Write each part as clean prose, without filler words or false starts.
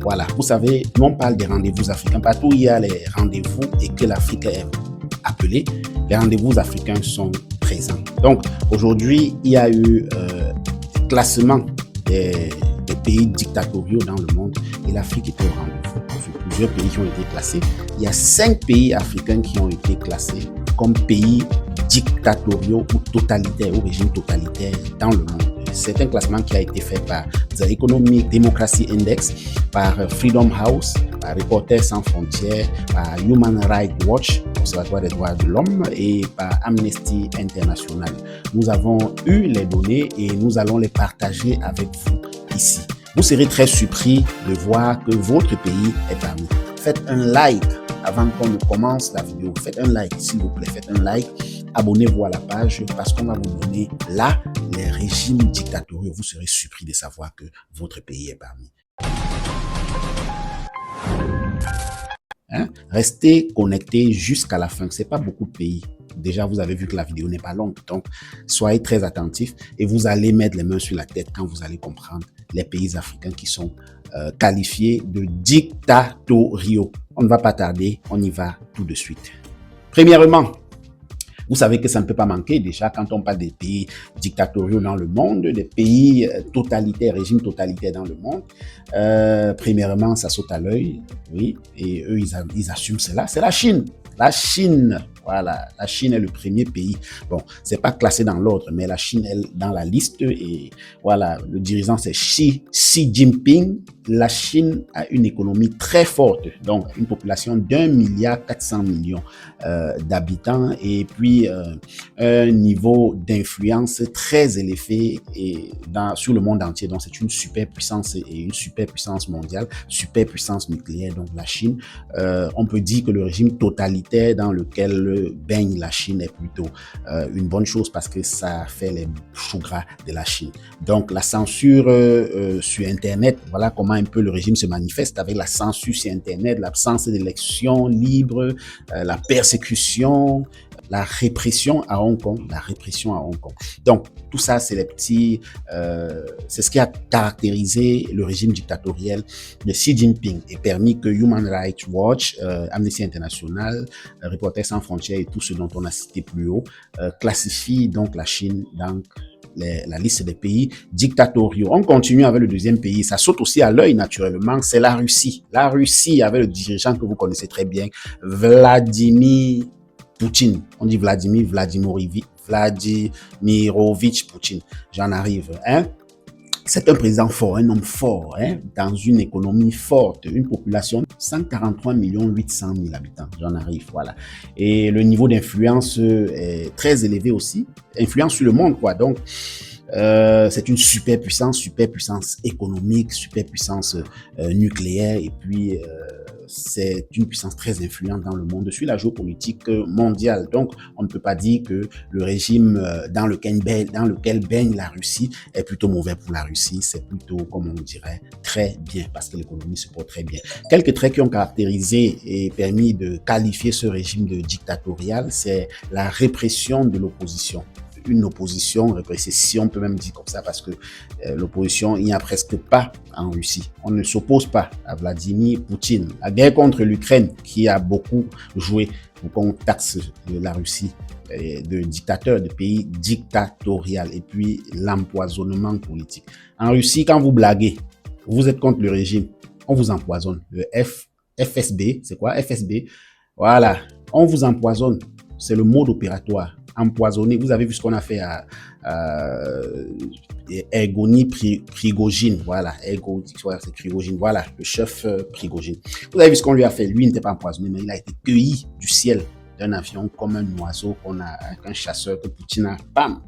Voilà, vous savez, nous on parle des rendez-vous africains. Partout où il y a les rendez-vous et que l'Afrique est appelée, les rendez-vous africains sont présents. Donc, aujourd'hui, il y a eu classement des pays dictatoriaux dans le monde et l'Afrique était au rendez-vous. Sur plusieurs pays qui ont été classés. Il y a 5 pays africains qui ont été classés comme pays dictatoriaux ou totalitaires, ou régime totalitaire dans le monde. C'est un classement qui a été fait par The Economic Democracy Index, par Freedom House, par Reporters sans frontières, par Human Rights Watch, Observatoire des droits de l'homme, et par Amnesty International. Nous avons eu les données et nous allons les partager avec vous ici. Vous serez très surpris de voir que votre pays est parmi. Faites un like avant qu'on ne commence la vidéo. Faites un like, s'il vous plaît. Faites un like. Abonnez-vous à la page parce qu'on va vous donner là les régimes dictatoriaux. Vous serez surpris de savoir que votre pays est parmi. Restez connectés jusqu'à la fin. C'est pas beaucoup de pays. Déjà, vous avez vu que la vidéo n'est pas longue. Donc, soyez très attentifs et vous allez mettre les mains sur la tête quand vous allez comprendre les pays africains qui sont qualifiés de dictatoriaux. On ne va pas tarder, on y va tout de suite. Premièrement, vous savez que ça ne peut pas manquer déjà quand on parle des pays dictatoriaux dans le monde, des pays totalitaires, régimes totalitaires dans le monde. Premièrement, ça saute à l'œil, oui, et eux, ils assument cela. C'est la Chine. La Chine, voilà, la Chine est le premier pays. Bon, c'est pas classé dans l'ordre, mais la Chine est dans la liste et voilà, le dirigeant c'est Xi Jinping. La Chine a une économie très forte, donc une population d'1,4 milliard d'habitants et puis un niveau d'influence très élevé sur le monde entier. Donc c'est une superpuissance et une superpuissance mondiale, superpuissance nucléaire. Donc la Chine, on peut dire que le régime totalitaire dans lequel baigne la Chine est plutôt une bonne chose parce que ça fait les choux gras de la Chine. Donc la censure sur Internet, voilà comment un peu le régime se manifeste avec la censure sur Internet, l'absence d'élections libres, la persécution, la répression à Hong Kong, Donc, tout ça, c'est c'est ce qui a caractérisé le régime dictatorial de Xi Jinping et permis que Human Rights Watch, Amnesty International, Reporters sans frontières et tout ce dont on a cité plus haut, classifient donc la Chine dans la liste des pays dictatoriaux. On continue avec le deuxième pays. Ça saute aussi à l'œil naturellement. C'est la Russie. La Russie avec le dirigeant que vous connaissez très bien, Vladimir Poutine. On dit Vladimirovitch Poutine. J'en arrive. C'est un président fort, un homme fort, dans une économie forte, une population de 143 800 000 habitants. J'en arrive, voilà. Et le niveau d'influence est très élevé aussi. Influence sur le monde, quoi. Donc, c'est une superpuissance économique, superpuissance nucléaire et puis c'est une puissance très influente dans le monde sur la géopolitique mondiale. Donc, on ne peut pas dire que le régime dans lequel baigne la Russie est plutôt mauvais pour la Russie. C'est plutôt, comme on dirait, très bien parce que l'économie se porte très bien. Quelques traits qui ont caractérisé et permis de qualifier ce régime de dictatorial, c'est la répression de l'opposition. Une opposition répressée, si on peut même dire comme ça, parce que l'opposition, il n'y a presque pas en Russie. On ne s'oppose pas à Vladimir Poutine. La guerre contre l'Ukraine, qui a beaucoup joué pour qu'on taxe la Russie de dictateur, de pays dictatorial, et puis l'empoisonnement politique. En Russie, quand vous blaguez, vous êtes contre le régime, on vous empoisonne. Le FSB, c'est quoi FSB? Voilà, on vous empoisonne. C'est le mode opératoire. Empoisonné. Vous avez vu ce qu'on a fait à Ergoni Prigogine. Voilà, c'est Prigogine. Voilà, le chef Prigogine. Vous avez vu ce qu'on lui a fait. Lui, il n'était pas empoisonné, mais il a été cueilli du ciel d'un avion comme un oiseau qu'on a avec un chasseur que Poutine a. Bam!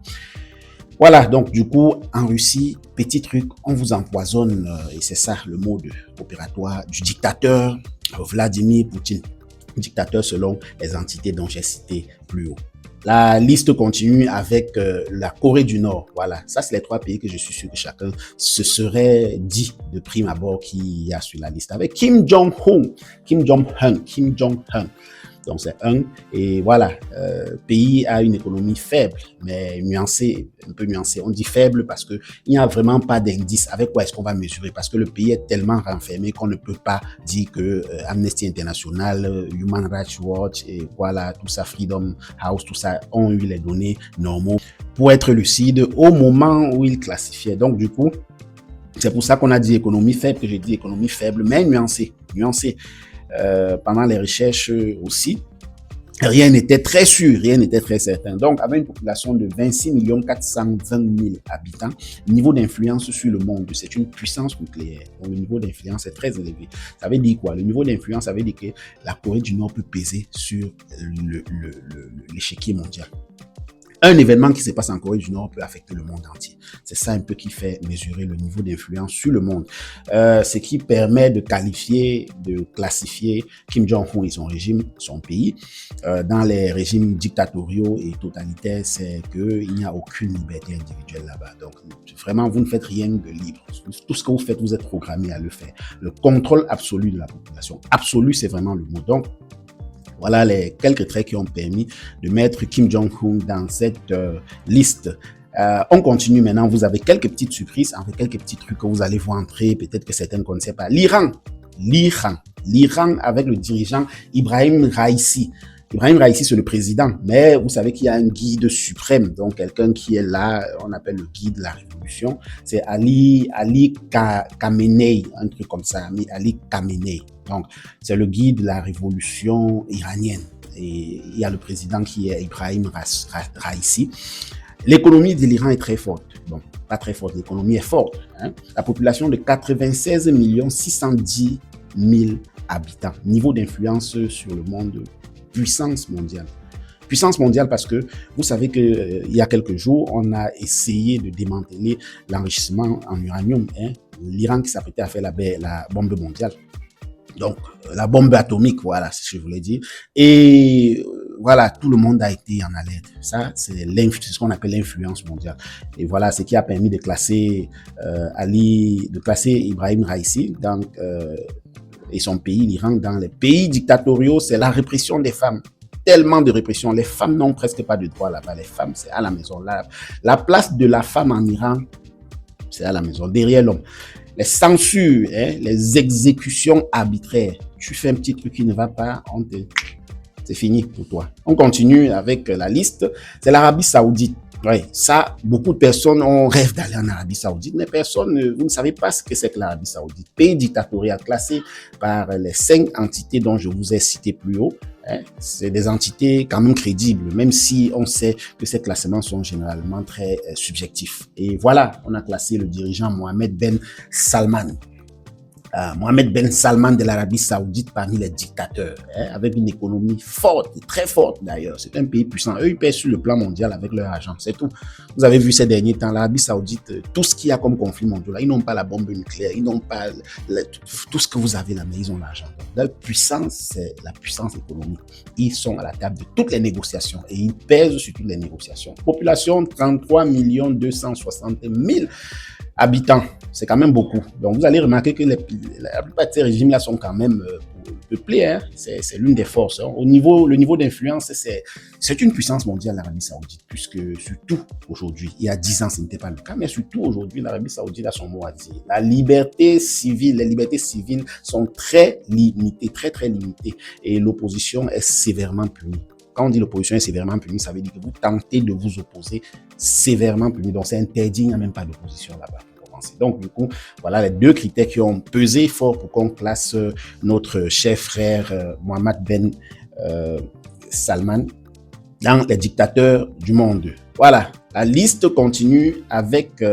Voilà, donc du coup, en Russie, petit truc, on vous empoisonne et c'est ça le mode opératoire du dictateur Vladimir Poutine. Dictateur selon les entités dont j'ai cité plus haut. La liste continue avec la Corée du Nord. Voilà, ça c'est les 3 pays que je suis sûr que chacun se serait dit de prime abord qu'il y a sur la liste. Avec Kim Jong-un. Donc c'est un. Et voilà, pays a une économie faible, mais nuancée, un peu nuancée. On dit faible parce qu'il n'y a vraiment pas d'indice. Avec quoi est-ce qu'on va mesurer? Parce que le pays est tellement renfermé qu'on ne peut pas dire que Amnesty International, Human Rights Watch et voilà, tout ça, Freedom House, tout ça ont eu les données normaux pour être lucide au moment où ils classifiaient. Donc du coup, c'est pour ça qu'on a dit économie faible, que j'ai dit économie faible, mais nuancée. Pendant les recherches aussi, rien n'était très sûr, rien n'était très certain. Donc, avec une population de 26 420 000 habitants, le niveau d'influence sur le monde, c'est une puissance nucléaire. Donc, le niveau d'influence est très élevé. Ça veut dire quoi? Le niveau d'influence, ça veut dire que la Corée du Nord peut peser sur l'échiquier mondial. Un événement qui se passe en Corée du Nord peut affecter le monde entier. C'est ça un peu qui fait mesurer le niveau d'influence sur le monde. Ce qui permet de qualifier, de classifier Kim Jong-un et son régime, son pays. Dans les régimes dictatoriaux et totalitaires, c'est qu'il n'y a aucune liberté individuelle là-bas. Donc, vraiment, vous ne faites rien de libre. Tout ce que vous faites, vous êtes programmé à le faire. Le contrôle absolu de la population. Absolu, c'est vraiment le mot. Donc, voilà les quelques traits qui ont permis de mettre Kim Jong-un dans cette liste. On continue maintenant. Vous avez quelques petites surprises, avec quelques petits trucs que vous allez voir entrer. Peut-être que certains ne connaissaient pas. L'Iran avec le dirigeant Ibrahim Raïssi. Ibrahim Raïssi, c'est le président, mais vous savez qu'il y a un guide suprême, donc quelqu'un qui est là, on appelle le guide de la révolution. C'est Ali Khamenei, un truc comme ça, Ali Khamenei. Donc, c'est le guide de la révolution iranienne. Et il y a le président qui est Ibrahim Raïssi. L'économie de l'Iran est très forte. Bon, pas très forte, l'économie est forte. La population de 96 610 000 habitants. Niveau d'influence sur le monde, puissance mondiale. Puissance mondiale parce que vous savez qu'il y a quelques jours, on a essayé de démanteler l'enrichissement en uranium. L'Iran qui s'apprêtait à faire la bombe mondiale. Donc, la bombe atomique, voilà, c'est ce que je voulais dire. Et voilà, tout le monde a été en alerte. Ça, c'est ce qu'on appelle l'influence mondiale. Et voilà, ce qui a permis de classer Ibrahim Raïssi et son pays, l'Iran, dans les pays dictatoriaux. C'est la répression des femmes. Tellement de répression. Les femmes n'ont presque pas de droit là-bas. Les femmes, c'est à la maison. La place de la femme en Iran, c'est à la maison, derrière l'homme. Les censures, les exécutions arbitraires. Tu fais un petit truc qui ne va pas, c'est fini pour toi. On continue avec la liste. C'est l'Arabie Saoudite. Oui, ça, beaucoup de personnes ont rêve d'aller en Arabie Saoudite, mais vous ne savez pas ce que c'est que l'Arabie Saoudite. Pays dictatorial classé par les 5 entités dont je vous ai cité plus haut. C'est des entités quand même crédibles, même si on sait que ces classements sont généralement très subjectifs. Et voilà, on a classé le dirigeant Mohammed Ben Salman. Mohammed Ben Salman de l'Arabie Saoudite parmi les dictateurs, avec une économie forte, très forte d'ailleurs. C'est un pays puissant. Eux, ils pèsent sur le plan mondial avec leur argent, c'est tout. Vous avez vu ces derniers temps, l'Arabie Saoudite, tout ce qu'il y a comme conflit mondial, ils n'ont pas la bombe nucléaire, ils n'ont pas tout ce que vous avez là, mais ils ont l'argent. Leur puissance, c'est la puissance économique. Ils sont à la table de toutes les négociations et ils pèsent sur toutes les négociations. Population 33 260 000 habitants, c'est quand même beaucoup. Donc, vous allez remarquer que la plupart de ces régimes-là sont quand même peuplés. C'est l'une des forces. Le niveau d'influence, c'est une puissance mondiale, l'Arabie Saoudite, puisque surtout aujourd'hui, il y a 10 ans, ce n'était pas le cas, mais surtout aujourd'hui, l'Arabie Saoudite a son mot à dire. Les libertés civiles sont très limitées, très, très limitées, et l'opposition est sévèrement punie. Quand on dit l'opposition est sévèrement punie, ça veut dire que vous tentez de vous opposer sévèrement puni. Donc, c'est interdit, il n'y a même pas d'opposition là-bas pour commencer. Donc, du coup, voilà les 2 critères qui ont pesé fort pour qu'on classe notre cher frère Mohammed Ben Salman dans les dictateurs du monde. Voilà, la liste continue avec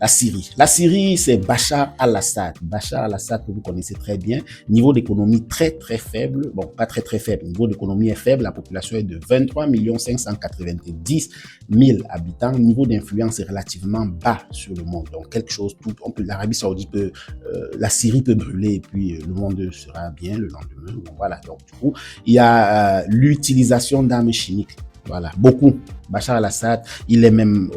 la Syrie. La Syrie, c'est Bachar al-Assad. Bachar al-Assad que vous connaissez très bien. Niveau d'économie très, très faible. Bon, pas très, très faible. Niveau d'économie est faible. La population est de 23 590 000 habitants. Niveau d'influence est relativement bas sur le monde. Donc, quelque chose, l'Arabie Saoudite peut, la Syrie peut brûler et puis le monde sera bien le lendemain. Bon, voilà. Donc, du coup, il y a l'utilisation d'armes chimiques. Voilà, beaucoup. Bachar al-Assad, il est même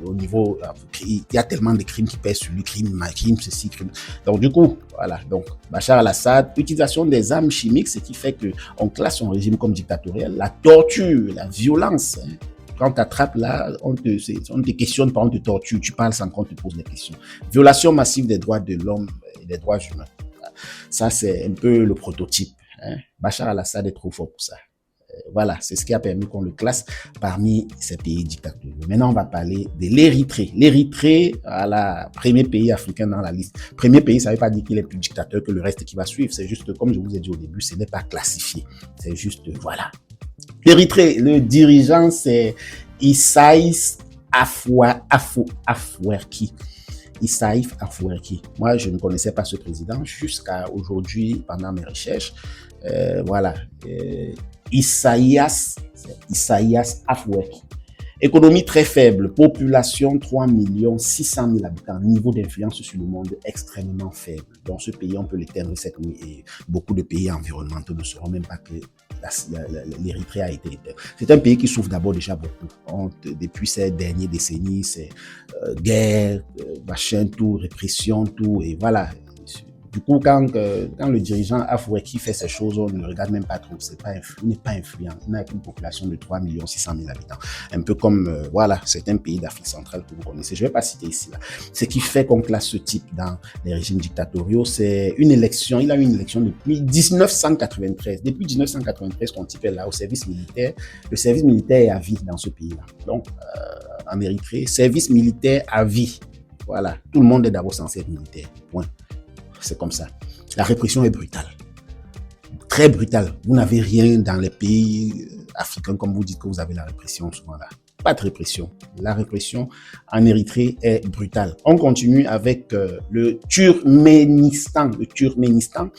au niveau, il y a tellement de crimes qui pèsent sur lui, crime, ceci, crime. Donc du coup, voilà. Donc Bachar al-Assad, utilisation des armes chimiques, ce qui fait que on classe son régime comme dictatorial, la torture, la violence. Hein. Quand tu attrapes là, on te questionne pas, on te torture, tu parles sans qu'on te pose des questions. Violation massive des droits de l'homme et des droits humains. Ça, c'est un peu le prototype. Hein. Bachar al-Assad est trop fort pour ça. Voilà, c'est ce qui a permis qu'on le classe parmi ces pays dictatoriaux. Maintenant, on va parler de l'Érythrée. L'Érythrée, voilà, premier pays africain dans la liste. Premier pays, ça ne veut pas dire qu'il est plus dictateur que le reste qui va suivre. C'est juste, comme je vous ai dit au début, ce n'est pas classifié. C'est juste, voilà. L'Érythrée, le dirigeant, c'est Issaïs Afwerki. Issaïf Afwerki. Moi, je ne connaissais pas ce président jusqu'à aujourd'hui, pendant mes recherches. Voilà. Issaïas Afwerki. Économie très faible, population 3 600 000 habitants, niveau d'influence sur le monde extrêmement faible. Dans ce pays, on peut l'éteindre cette nuit et beaucoup de pays environnementaux ne sauront même pas que l'Érythrée a été éteinte. C'est un pays qui souffre d'abord déjà beaucoup. Depuis ces dernières décennies, c'est guerre, machin, tout, répression, tout, et voilà. Du coup, quand le dirigeant Afwerki fait ces choses, on ne le regarde même pas trop. Il n'est pas influent. Il n'a qu'une population de 3 600 000 habitants. Un peu comme, voilà, c'est un pays d'Afrique centrale que vous connaissez. Je ne vais pas citer ici. Là. Ce qui fait qu'on classe ce type dans les régimes dictatoriaux, c'est une élection. Il a eu une élection depuis 1993. Depuis 1993, ton type est là au service militaire. Le service militaire est à vie dans ce pays-là. Donc, en Érythrée, service militaire à vie. Voilà. Tout le monde est d'abord censé être militaire. Point. C'est comme ça. La répression est brutale. Très brutale. Vous n'avez rien dans les pays africains comme vous dites que vous avez la répression souvent là. Pas de répression. La répression en Érythrée est brutale. On continue avec le Turkménistan. Le Turkménistan.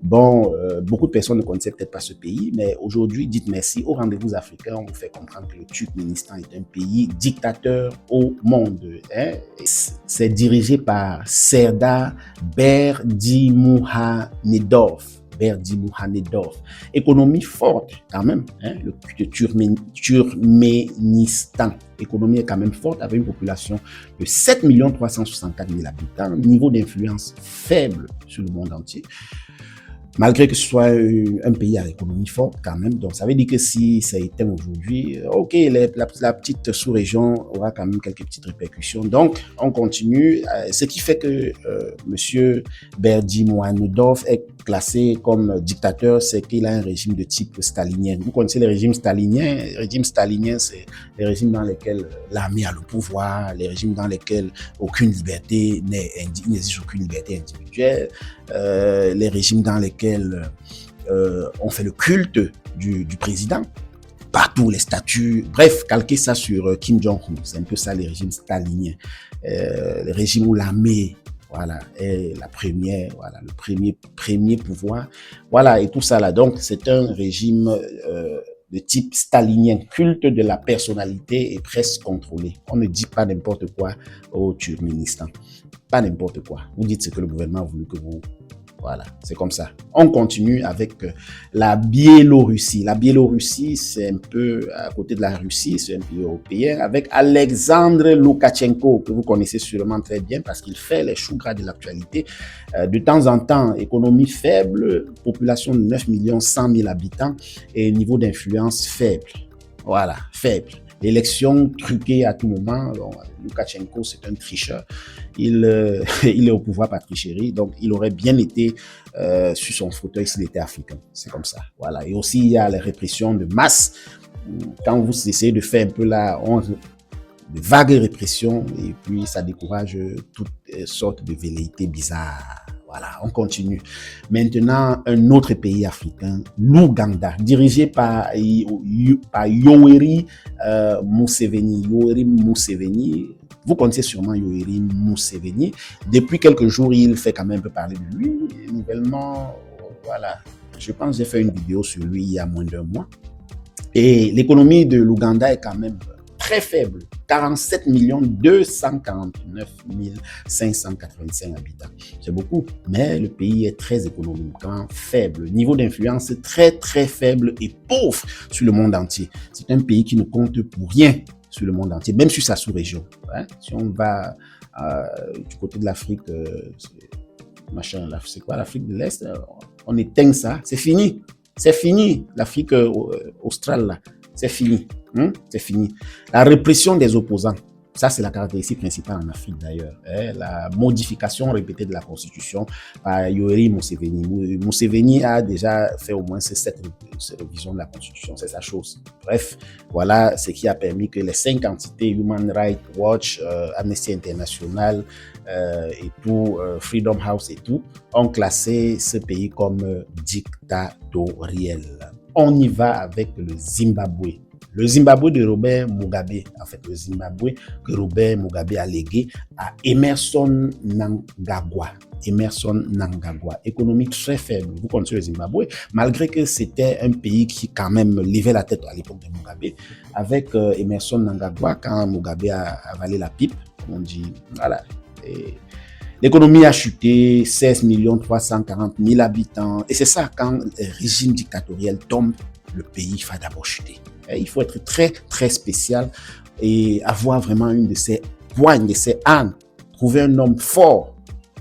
Bon, beaucoup de personnes ne connaissaient peut-être pas ce pays, mais aujourd'hui, dites merci au rendez-vous africain. On vous fait comprendre que le Turkménistan est un pays dictateur au monde. Hein? C'est dirigé par Serdar Berdimuhamedov. Économie forte quand même, hein, le Turkménistan. Économie est quand même forte avec une population de 7 364 000 habitants, niveau d'influence faible sur le monde entier. Malgré que ce soit un pays à l'économie forte quand même, donc ça veut dire que si ça éteint aujourd'hui, ok, la petite sous-région aura quand même quelques petites répercussions. Donc, on continue, ce qui fait que Monsieur Berdimuhamedov est classé comme dictateur, c'est qu'il a un régime de type stalinien. Vous connaissez les régimes staliniens. Les régimes staliniens, c'est les régimes dans lesquels l'armée a le pouvoir, les régimes dans lesquels aucune liberté n'exige aucune liberté individuelle, les régimes dans lesquels on fait le culte du président, partout les statues, bref, calquer ça sur Kim Jong-un, c'est un peu ça les régimes staliniens, les régimes où l'armée, voilà, est la première, voilà, le premier pouvoir, voilà, et tout ça là, donc c'est un régime de type stalinien, culte de la personnalité et presque contrôlé. On ne dit pas n'importe quoi au Turkménistan, pas n'importe quoi, vous dites ce que le gouvernement a voulu que vous... Voilà, c'est comme ça. On continue avec la Biélorussie. La Biélorussie, c'est un peu à côté de la Russie, c'est un pays européen, avec Alexandre Loukachenko, que vous connaissez sûrement très bien parce qu'il fait les choux gras de l'actualité. De temps en temps, économie faible, population de 9 100 000 habitants et niveau d'influence faible. Voilà, faible. L'élection truquée à tout moment. Bon, Loukachenko, c'est un tricheur. Il est au pouvoir par tricherie. Donc, il aurait bien été sur son fauteuil s'il était africain. C'est comme ça. Voilà. Et aussi, il y a les répressions de masse. Quand vous essayez de faire un peu de vagues répressions, et puis ça décourage toutes sortes de velléités bizarres. Voilà, on continue. Maintenant, un autre pays africain, l'Ouganda, dirigé par Yoweri Museveni. Vous connaissez sûrement Yoweri Museveni. Depuis quelques jours, il fait quand même un peu parler de lui. Nouvellement, voilà, je pense que j'ai fait une vidéo sur lui il y a moins d'un mois. Et l'économie de l'Ouganda est quand même très faible, 47 249 585 habitants. C'est beaucoup, mais le pays est très économiquement faible. Niveau d'influence très très faible et pauvre sur le monde entier. C'est un pays qui ne compte pour rien sur le monde entier, même sur sa sous-région. Hein? Si on va du côté de l'Afrique, c'est quoi l'Afrique de l'Est? On éteint ça, c'est fini. C'est fini, l'Afrique australe, là. C'est fini. C'est fini. La répression des opposants, ça c'est la caractéristique principale en Afrique d'ailleurs. La modification répétée de la Constitution par Yoweri Museveni. Museveni a déjà fait au moins cette révision de la Constitution, c'est sa chose. Bref, voilà ce qui a permis que les 5 entités, Human Rights Watch, Amnesty International et tout, Freedom House et tout, ont classé ce pays comme dictatorial. On y va avec le Zimbabwe. Le Zimbabwe de Robert Mugabe, en fait, le Zimbabwe que Robert Mugabe a légué à Emmerson Mnangagwa. Emerson Mnangagwa, économie très faible. Vous connaissez le Zimbabwe, malgré que c'était un pays qui quand même levait la tête à l'époque de Mugabe. Avec Emerson Mnangagwa, quand Mugabe a avalé la pipe, comme on dit, voilà. L'économie a chuté, 16 340 000 habitants. Et c'est ça, quand le régime dictatorial tombe, le pays va d'abord chuter. Il faut être très, très spécial et avoir vraiment une de ces poignes, de ces ânes. Trouver un homme fort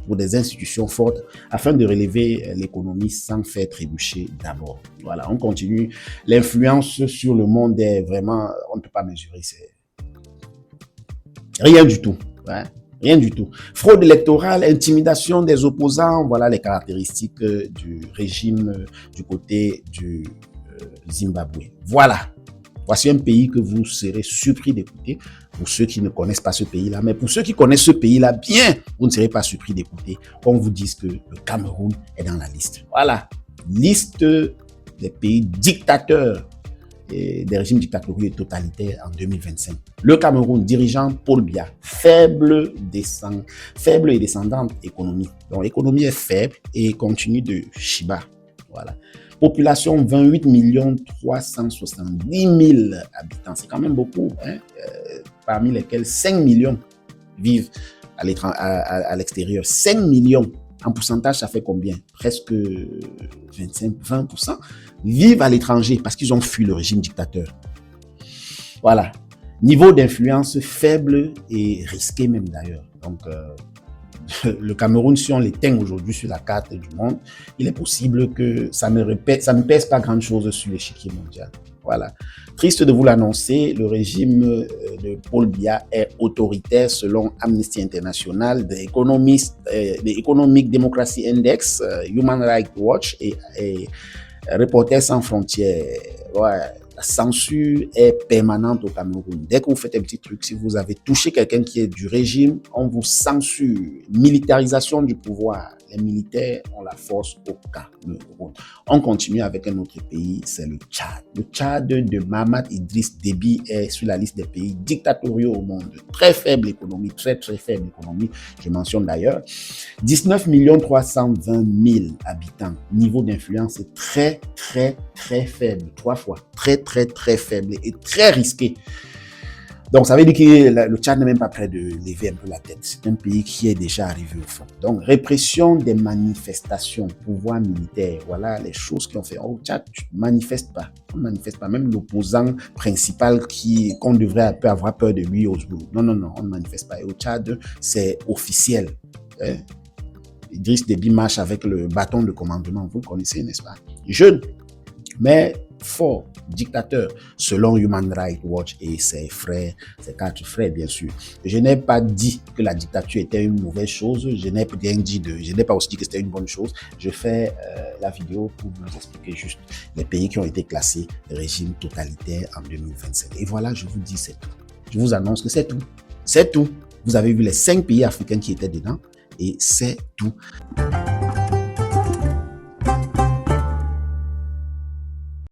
pour des institutions fortes afin de relever l'économie sans faire trébucher d'abord. Voilà, on continue. L'influence sur le monde est vraiment, on ne peut pas mesurer. C'est rien du tout. Hein? Rien du tout. Fraude électorale, intimidation des opposants, voilà les caractéristiques du régime du côté du Zimbabwe. Voilà. Voici un pays que vous serez surpris d'écouter pour ceux qui ne connaissent pas ce pays-là. Mais pour ceux qui connaissent ce pays-là bien, vous ne serez pas surpris d'écouter qu'on vous dise que le Cameroun est dans la liste. Voilà. Liste des pays dictateurs et des régimes dictatoriaux et totalitaires en 2025. Le Cameroun, dirigeant Paul Biya, faible et descendante économie. Donc l'économie est faible et continue de Shiba. Voilà. Population 28 370 000 habitants. C'est quand même beaucoup, hein? Parmi lesquels 5 millions vivent à l'extérieur. 5 millions. En pourcentage, ça fait combien? Presque 20% vivent à l'étranger parce qu'ils ont fui le régime dictateur. Voilà. Niveau d'influence faible et risqué même d'ailleurs. Donc, le Cameroun, si on l'éteint aujourd'hui sur la carte du monde, il est possible que ça ne pèse pas grand-chose sur l'échiquier mondial. Voilà. Triste de vous l'annoncer, le régime de Paul Biya est autoritaire selon Amnesty International, The Economic Democracy Index, Human Rights Watch et Reporters sans frontières. Ouais. La censure est permanente au Cameroun. Dès que vous faites un petit truc, si vous avez touché quelqu'un qui est du régime, on vous censure. Militarisation du pouvoir. Les militaires ont la force au Cameroun. On continue avec un autre pays, c'est le Tchad. Le Tchad de Mahamat Idriss Déby est sur la liste des pays dictatoriaux au monde. Très faible économie, très très faible économie. Je mentionne d'ailleurs 19 320 000 habitants. Niveau d'influence très très très faible. 3 fois. Très très très faible et très risqué. Donc, ça veut dire que le Tchad n'est même pas prêt de lever un peu la tête. C'est un pays qui est déjà arrivé au fond. Donc, répression des manifestations, pouvoir militaire, voilà les choses qui ont fait. Au Tchad, tu ne manifestes pas. On ne manifeste pas. Même l'opposant principal qu'on devrait un peu avoir peur de lui, non, on ne manifeste pas. Et au Tchad, c'est officiel. Idriss Déby marche avec le bâton de commandement. Vous le connaissez, n'est-ce pas? Jeune, mais fort, dictateur, selon Human Rights Watch et ses 4 frères, bien sûr. Je n'ai pas dit que la dictature était une mauvaise chose, je n'ai pas aussi dit que c'était une bonne chose. Je fais la vidéo pour vous expliquer juste les pays qui ont été classés régime totalitaire en 2025. Et voilà, je vous dis, c'est tout. Je vous annonce que c'est tout. C'est tout. Vous avez vu les 5 pays africains qui étaient dedans et c'est tout.